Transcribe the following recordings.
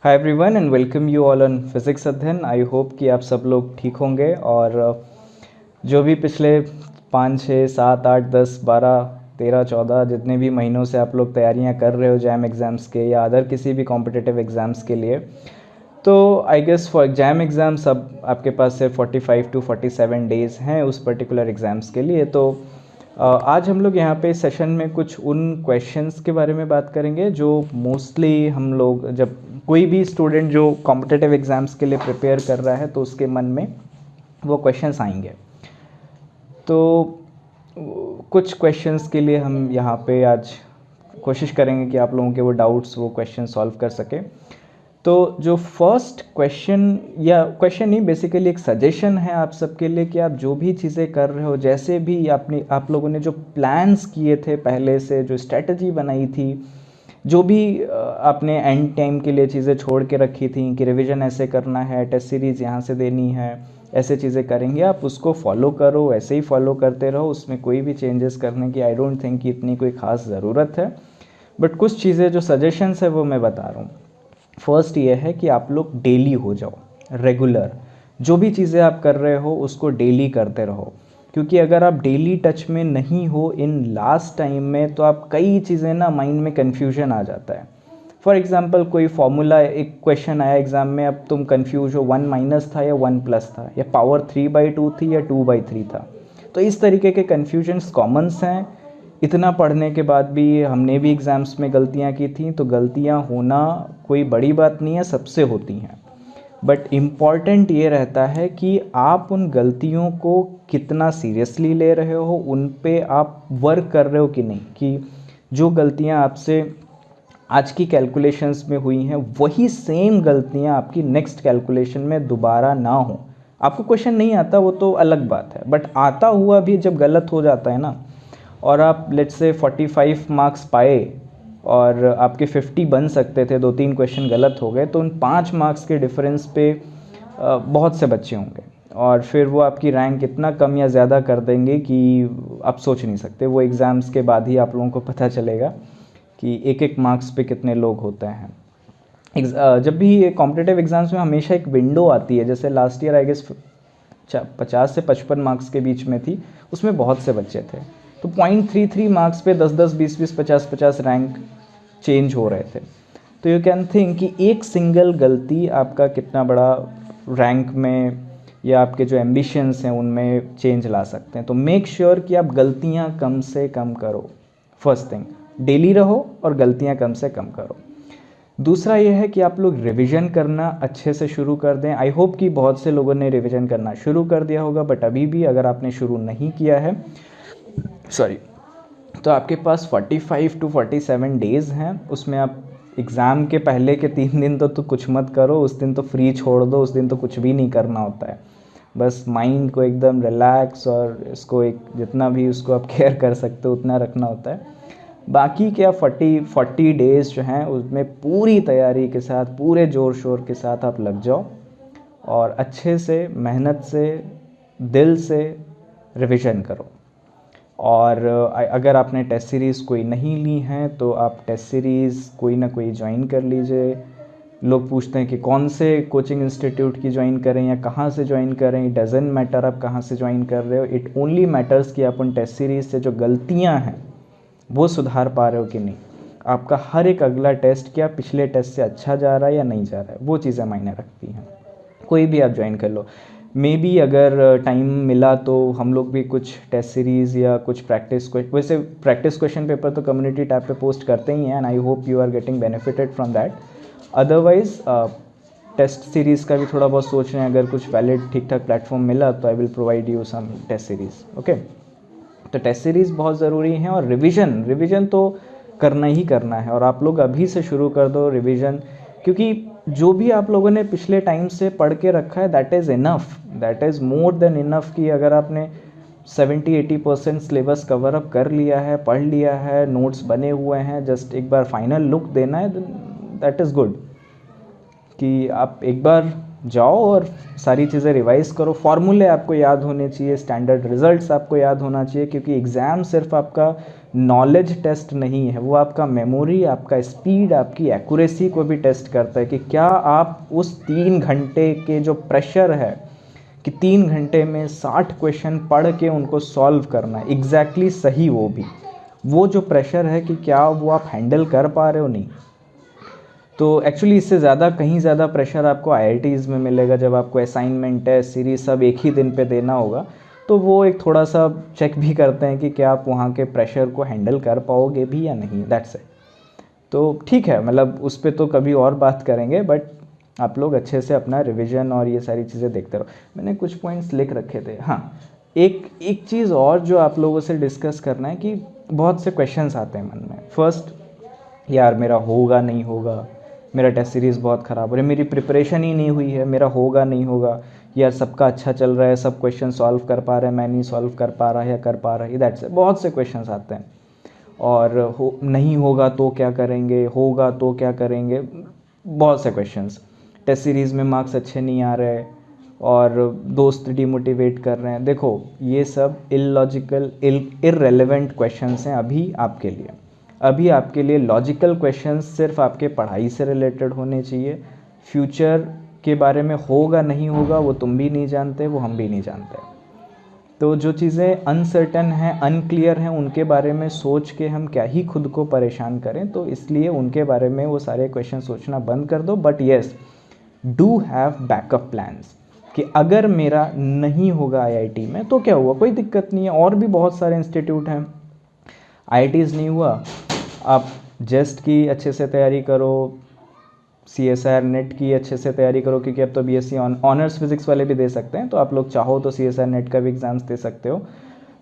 Hi everyone and welcome you all on physics अध्ययन। I hope कि आप सब लोग ठीक होंगे और जो भी पिछले 5, 6, 7, 8, 10, 12, 13, 14 जितने भी महीनों से आप लोग तैयारियां कर रहे हो जैम एग्ज़ाम्स के या अदर किसी भी कॉम्पिटिटिव एग्ज़ाम्स के लिए, तो I guess for exam exams अब आपके पास से 45 to 47 डेज़ हैं उस पर्टिकुलर एग्ज़ाम्स के लिए। तो आज हम लोग यहाँ पे सेशन में कुछ उन क्वेश्चंस के बारे में बात करेंगे जो मोस्टली हम लोग, जब कोई भी स्टूडेंट जो कॉम्पिटिटिव एग्ज़ाम्स के लिए प्रिपेयर कर रहा है तो उसके मन में वो क्वेश्चंस आएंगे। तो कुछ क्वेश्चंस के लिए हम यहाँ पे आज कोशिश करेंगे कि आप लोगों के वो डाउट्स, वो क्वेश्चन सॉल्व कर सके। तो जो फर्स्ट क्वेश्चन, या क्वेश्चन नहीं, बेसिकली एक सजेशन है आप सबके लिए कि आप जो भी चीज़ें कर रहे हो, जैसे भी आप लोगों ने जो प्लान्स किए थे पहले से, जो स्ट्रेटजी बनाई थी, जो भी आपने एंड टाइम के लिए चीज़ें छोड़ के रखी थी कि रिवीजन ऐसे करना है, टेस्ट सीरीज़ यहाँ से देनी है, ऐसे चीज़ें करेंगे, आप उसको फॉलो करो, ऐसे ही फॉलो करते रहो। उसमें कोई भी चेंजेस करने की आई डोंट थिंक कि इतनी कोई ख़ास ज़रूरत है। बट कुछ चीज़ें जो सजेशंस है वो मैं बता रहा हूँ। फर्स्ट ये है कि आप लोग डेली हो जाओ, रेगुलर। जो भी चीज़ें आप कर रहे हो उसको डेली करते रहो, क्योंकि अगर आप डेली टच में नहीं हो इन लास्ट टाइम में तो आप कई चीज़ें ना, माइंड में कन्फ्यूजन आ जाता है। फॉर एग्जांपल कोई फॉर्मूला, एक क्वेश्चन आया एग्ज़ाम में, अब तुम कन्फ्यूज हो 1 माइनस था या 1 प्लस था, या पावर 3/2 थी या 2/3 था। तो इस तरीके के कन्फ्यूजन्स कॉमन्स हैं। इतना पढ़ने के बाद भी हमने भी एग्ज़ाम्स में गलतियां की थी, तो गलतियां होना कोई बड़ी बात नहीं है, सबसे होती हैं। बट इम्पॉर्टेंट ये रहता है कि आप उन गलतियों को कितना सीरियसली ले रहे हो, उन पे आप वर्क कर रहे हो कि नहीं, कि जो गलतियां आपसे आज की कैलकुलेशंस में हुई हैं वही सेम गलतियां आपकी नेक्स्ट कैलकुलेशन में दोबारा ना हो। आपको क्वेश्चन नहीं आता वो तो अलग बात है, बट आता हुआ भी जब गलत हो जाता है ना, और आप लेट्स से 45 मार्क्स पाए और आपके 50 बन सकते थे, 2-3 क्वेश्चन गलत हो गए, तो उन 5 मार्क्स के डिफरेंस पे बहुत से बच्चे होंगे और फिर वो आपकी रैंक इतना कम या ज़्यादा कर देंगे कि आप सोच नहीं सकते। वो एग्ज़ाम्स के बाद ही आप लोगों को पता चलेगा कि एक एक मार्क्स पे कितने लोग होते हैं। जब भी कॉम्पिटिटिव एग्ज़ाम्स में हमेशा एक विंडो आती है, जैसे लास्ट ईयर आई गेस 50 से 55 मार्क्स के बीच में थी, उसमें बहुत से बच्चे थे, तो 0.33 मार्क्स पे 10-10, 20-20, 50-50 रैंक चेंज हो रहे थे। तो यू कैन थिंक कि एक सिंगल गलती आपका कितना बड़ा रैंक में या आपके जो एम्बिशंस हैं उनमें चेंज ला सकते हैं। तो मेक श्योर कि आप गलतियां कम से कम करो। फर्स्ट थिंग, डेली रहो और गलतियां कम से कम करो। दूसरा ये है कि आप लोग रिवीजन करना अच्छे से शुरू कर दें। आई होप कि बहुत से लोगों ने रिवीजन करना शुरू कर दिया होगा, बट अभी भी अगर आपने शुरू नहीं किया है, तो आपके पास 45 to 47 डेज़ हैं। उसमें आप एग्ज़ाम के पहले के 3 दिन तो कुछ मत करो, उस दिन तो फ्री छोड़ दो, उस दिन तो कुछ भी नहीं करना होता है। बस माइंड को एकदम रिलैक्स और इसको एक जितना भी उसको आप केयर कर सकते हो उतना रखना होता है। बाकी क्या 40 डेज़ जो हैं उसमें पूरी तैयारी के साथ, पूरे ज़ोर शोर के साथ आप लग जाओ और अच्छे से, मेहनत से, दिल से रिवीजन करो। और अगर आपने टेस्ट सीरीज़ कोई नहीं ली हैं तो आप टेस्ट सीरीज़ कोई ना कोई ज्वाइन कर लीजिए। लोग पूछते हैं कि कौन से कोचिंग इंस्टीट्यूट की ज्वाइन करें या कहाँ से ज्वाइन करें। इट डजेंट मैटर आप कहाँ से ज्वाइन कर रहे हो, इट ओनली मैटर्स कि आप उन टेस्ट सीरीज़ से जो गलतियाँ हैं वो सुधार पा रहे हो कि नहीं। आपका हर एक अगला टेस्ट क्या पिछले टेस्ट से अच्छा जा रहा है या नहीं जा रहा है, वो चीज़ें मायने रखती हैं। कोई भी आप ज्वाइन कर लो। मे बी अगर टाइम मिला तो हम लोग भी कुछ टेस्ट सीरीज़ या कुछ वैसे प्रैक्टिस क्वेश्चन पेपर तो कम्युनिटी टैब पे पोस्ट करते ही हैं, and I hope you are getting benefited from that. Otherwise test series का भी थोड़ा बहुत सोच रहे हैं, अगर कुछ वैलिड ठीक ठाक प्लेटफॉर्म मिला तो I will provide you some test series. Okay, तो टेस्ट सीरीज़ बहुत ज़रूरी है और रिवीजन तो करना ही करना है, और आप लोग अभी से शुरू कर दो रिवीजन, क्योंकि जो भी आप लोगों ने पिछले टाइम से पढ़ के रखा है that is enough, that is more than enough. कि अगर आपने 70-80% सिलेबस कवर अप कर लिया है, पढ़ लिया है, नोट्स बने हुए हैं, जस्ट एक बार फाइनल लुक देना है, दैट इज़ गुड। कि आप एक बार जाओ और सारी चीज़ें रिवाइज़ करो। फॉर्मूले आपको याद होने चाहिए, स्टैंडर्ड रिजल्ट्स आपको याद होना चाहिए, क्योंकि एग्ज़ाम सिर्फ आपका नॉलेज टेस्ट नहीं है, वो आपका मेमोरी, आपका स्पीड, आपकी एक्यूरेसी को भी टेस्ट करता है कि क्या आप उस 3 घंटे के जो प्रेशर है कि 3 घंटे में 60 क्वेश्चन पढ़ के उनको सॉल्व करना है एग्जैक्टली सही, वो जो प्रेशर है कि क्या वो आप हैंडल कर पा रहे हो नहीं। तो एक्चुअली इससे ज़्यादा कहीं ज़्यादा प्रेशर आपको IITs में मिलेगा जब आपको असाइनमेंट, टेस्ट सीरीज सब एक ही दिन पे देना होगा, तो वो एक थोड़ा सा चेक भी करते हैं कि क्या आप वहाँ के प्रेशर को हैंडल कर पाओगे भी या नहीं, दैट्स इट। तो ठीक है, मतलब उस पर तो कभी और बात करेंगे, बट आप लोग अच्छे से अपना रिवीजन और ये सारी चीज़ें देखते रहो। मैंने कुछ पॉइंट्स लिख रखे थे। हाँ, एक चीज़ और जो आप लोगों से डिस्कस करना है कि बहुत से क्वेश्चंस आते हैं मन में। फर्स्ट, यार मेरा होगा नहीं होगा, मेरा टेस्ट सीरीज़ बहुत ख़राब हो रही है, मेरी प्रिपरेशन ही नहीं हुई है, मेरा होगा नहीं होगा, यार सबका अच्छा चल रहा है, सब क्वेश्चन सॉल्व कर पा रहे हैं, मैं नहीं सॉल्व कर पा रहा या कर पा रहा है, दैट्स बहुत से क्वेश्चंस आते हैं। और नहीं होगा तो क्या करेंगे, होगा तो क्या करेंगे, बहुत से क्वेश्चंस। टेस्ट सीरीज़ में मार्क्स अच्छे नहीं आ रहे और दोस्त डिमोटिवेट कर रहे हैं। देखो, ये सब इलॉजिकल, इररेलेवेंट क्वेश्चंस हैं अभी आपके लिए। अभी आपके लिए लॉजिकल क्वेश्चंस सिर्फ आपके पढ़ाई से रिलेटेड होने चाहिए। फ्यूचर के बारे में होगा नहीं होगा वो तुम भी नहीं जानते, वो हम भी नहीं जानते। तो जो चीज़ें अनसर्टन हैं, अनक्लियर हैं, उनके बारे में सोच के हम क्या ही खुद को परेशान करें। तो इसलिए उनके बारे में वो सारे क्वेश्चन सोचना बंद कर दो। But yes, do have backup plans कि अगर मेरा नहीं होगा IIT में तो क्या हुआ, कोई दिक्कत नहीं है, और भी बहुत सारे इंस्टीट्यूट हैं। IITs नहीं हुआ, आप जेस्ट की अच्छे से तैयारी करो, CSIR नेट की अच्छे से तैयारी करो, क्योंकि अब तो BSc ऑनर्स फिजिक्स वाले भी दे सकते हैं, तो आप लोग चाहो तो CSIR नेट का भी एग्ज़ाम्स दे सकते हो।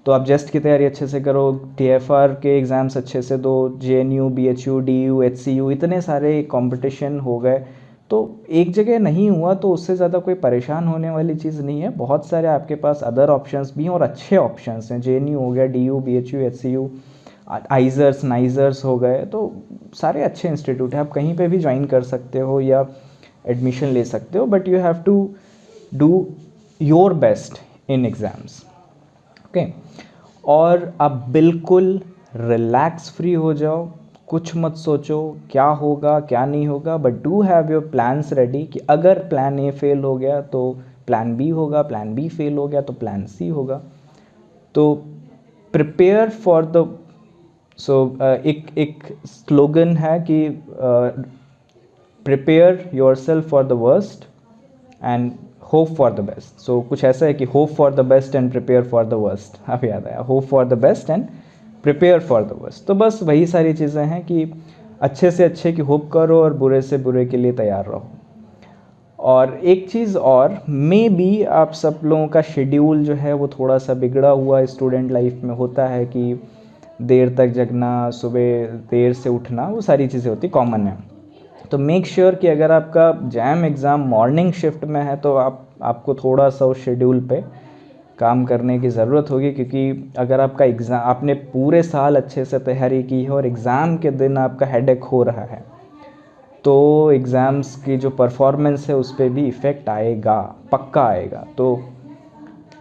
तो आप जेस्ट की तैयारी अच्छे से करो, TFR के एग्ज़ाम्स अच्छे से दो, JNU, BHU, DU, HCU, इतने सारे कंपटीशन हो गए। तो एक जगह नहीं हुआ तो उससे ज़्यादा कोई परेशान होने वाली चीज़ नहीं है। बहुत सारे आपके पास अदर ऑप्शंस भी हैं और अच्छे ऑप्शंस हैं। JNU हो गया, DU, BHU, HCU, आइजर्स, नाइजर्स हो गए, तो सारे अच्छे इंस्टीट्यूट हैं, आप कहीं पे भी ज्वाइन कर सकते हो या एडमिशन ले सकते हो। But you have to do your best in exams, okay. और आप बिल्कुल रिलैक्स फ्री हो जाओ, कुछ मत सोचो क्या होगा क्या नहीं होगा, but do have your plans ready कि अगर प्लान A फेल हो गया तो प्लान B होगा, प्लान B फेल हो गया तो प्लान C होगा। तो प्रिपेयर फॉर द एक स्लोगन है कि prepare yourself for the worst and hope for the best. So कुछ ऐसा है कि hope for the best and prepare for the worst. अब याद आया, hope for the best and prepare for the worst. तो बस वही सारी चीज़ें हैं कि अच्छे से अच्छे की होप करो और बुरे से बुरे के लिए तैयार रहो। और एक चीज़ और, मे बी आप सब लोगों का शेड्यूल जो है वो थोड़ा सा बिगड़ा हुआ स्टूडेंट लाइफ में होता है कि देर तक जगना, सुबह देर से उठना, वो सारी चीज़ें होती कॉमन है। तो मेक श्योर कि अगर आपका जैम एग्ज़ाम मॉर्निंग शिफ्ट में है तो आपको थोड़ा सा उस शेड्यूल पे काम करने की ज़रूरत होगी, क्योंकि अगर आपका एग्ज़ाम, आपने पूरे साल अच्छे से तैयारी की है और एग्ज़ाम के दिन आपका हेडेक हो रहा है, तो एग्ज़ाम्स की जो परफॉर्मेंस है उस पर भी इफ़ेक्ट आएगा, पक्का आएगा। तो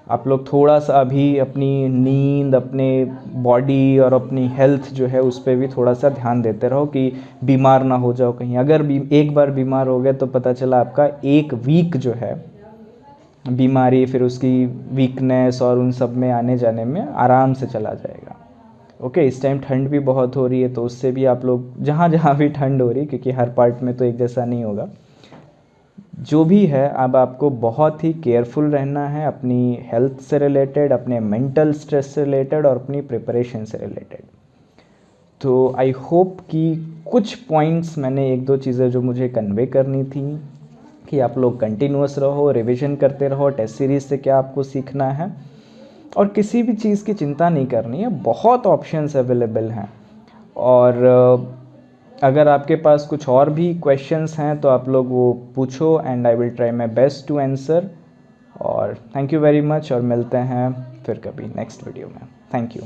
आप लोग थोड़ा सा अभी अपनी नींद, अपने बॉडी और अपनी हेल्थ जो है उस पर भी थोड़ा सा ध्यान देते रहो कि बीमार ना हो जाओ कहीं। अगर एक बार बीमार हो गए तो पता चला आपका 1 वीक जो है बीमारी, फिर उसकी वीकनेस और उन सब में आने जाने में आराम से चला जाएगा। ओके, इस टाइम ठंड भी बहुत हो रही है, तो उससे भी आप लोग जहाँ जहाँ भी ठंड हो रही है, क्योंकि हर पार्ट में तो एक जैसा नहीं होगा, जो भी है अब आपको बहुत ही केयरफुल रहना है अपनी हेल्थ से रिलेटेड, अपने मेंटल स्ट्रेस से रिलेटेड और अपनी प्रिपरेशन से रिलेटेड। तो आई होप कि कुछ पॉइंट्स मैंने 1-2 चीज़ें जो मुझे कन्वे करनी थी कि आप लोग कंटिन्यूअस रहो, रिवीजन करते रहो, टेस्ट सीरीज़ से क्या आपको सीखना है, और किसी भी चीज़ की चिंता नहीं करनी है, बहुत ऑप्शंस अवेलेबल हैं। और अगर आपके पास कुछ और भी क्वेश्चंस हैं तो आप लोग वो पूछो and I will try my best to answer. और थैंक यू वेरी मच, और मिलते हैं फिर कभी नेक्स्ट वीडियो में। Thank you.